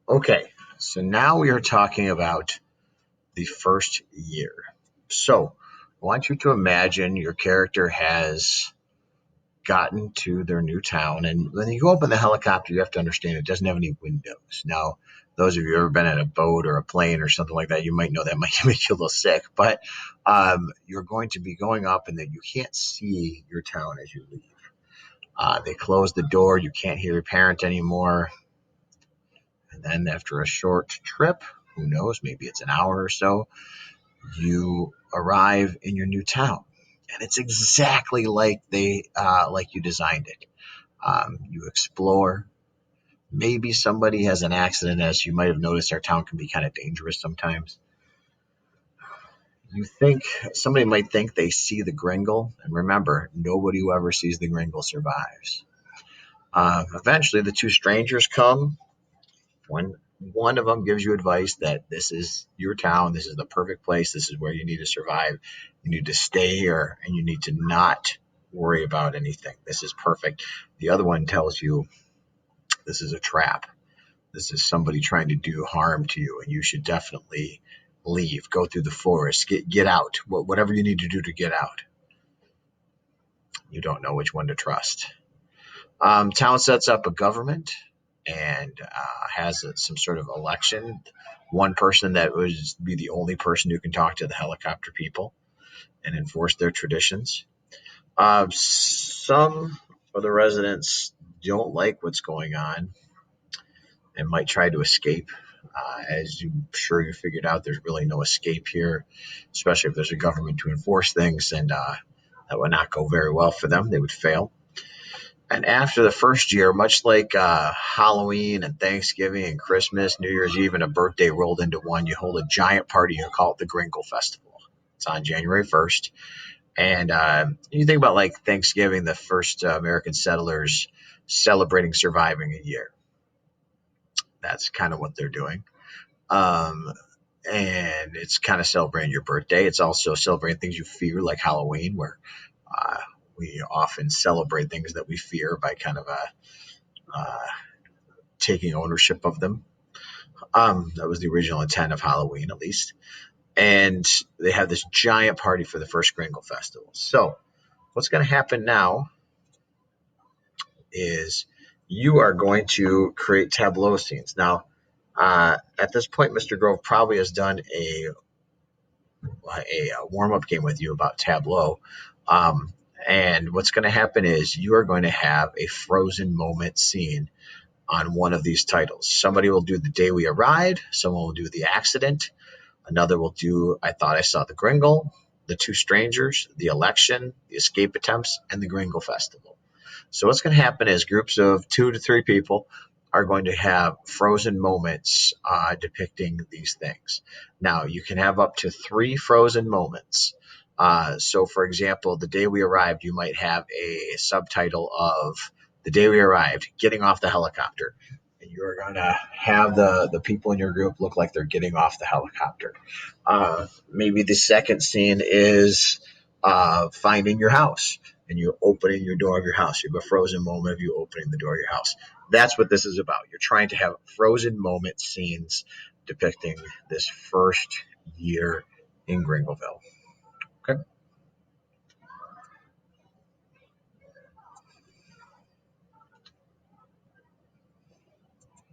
Okay, so now we are talking about the first year. So I want you to imagine your character has gotten to their new town, and when you go up in the helicopter, you have to understand it doesn't have any windows. Now, those of you who have ever been in a boat or a plane or something like that, you might know that might make you a little sick, but you're going to be going up and then you can't see your town as you leave. They close the door, you can't hear your parent anymore. And then after a short trip, who knows, maybe it's an hour or so, you arrive in your new town. And it's exactly like you designed it. You explore. Maybe somebody has an accident, as you might have noticed. Our town can be kind of dangerous sometimes. You think somebody might think they see the Gringle, and remember, nobody who ever sees the Gringle survives. Eventually, the two strangers come. One of them gives you advice that this is your town, this is the perfect place, this is where you need to survive, you need to stay here, and you need to not worry about anything. This is perfect. The other one tells you this is a trap. This is somebody trying to do harm to you, and you should definitely leave. Go through the forest. Get out. Whatever you need to do to get out. You don't know which one to trust. Town sets up a government and has some sort of election. One person that would be the only person who can talk to the helicopter people and enforce their traditions. Some of the residents don't like what's going on and might try to escape. As I'm sure you figured out, there's really no escape here, especially if there's a government to enforce things, and that would not go very well for them. They would fail. And after the first year, much like Halloween and Thanksgiving and Christmas, New Year's Eve, and a birthday rolled into one, you hold a giant party. You call it the Gringle Festival. It's on January 1st. And you think about like Thanksgiving, the first American settlers celebrating surviving a year. That's kind of what they're doing. Um, and it's kind of celebrating your birthday. It's also celebrating things you fear, like Halloween, where uh, we often celebrate things that we fear by kind of uh, taking ownership of them. That was the original intent of Halloween, at least. And they have this giant party for the first Gringle Festival. So, what's going to happen now is you are going to create tableau scenes. Now, at this point, Mr. Grove probably has done a warm up game with you about Tableau. Um, and what's going to happen is you are going to have a frozen moment scene on one of these titles. Somebody will do The Day We Arrived, someone will do The Accident, another will do I Thought I Saw the Gringle, The Two Strangers, The Election, The Escape Attempts, and The Gringle Festival. So what's going to happen is groups of 2 to 3 people are going to have frozen moments depicting these things. Now, you can have up to 3 frozen moments. So, for example, The Day We Arrived, you might have a subtitle of The Day We Arrived, getting off the helicopter. And you're going to have the people in your group look like they're getting off the helicopter. Maybe the second scene is finding your house and you're opening your door of your house. You have a frozen moment of you opening the door of your house. That's what this is about. You're trying to have frozen moment scenes depicting this first year in Gringleville.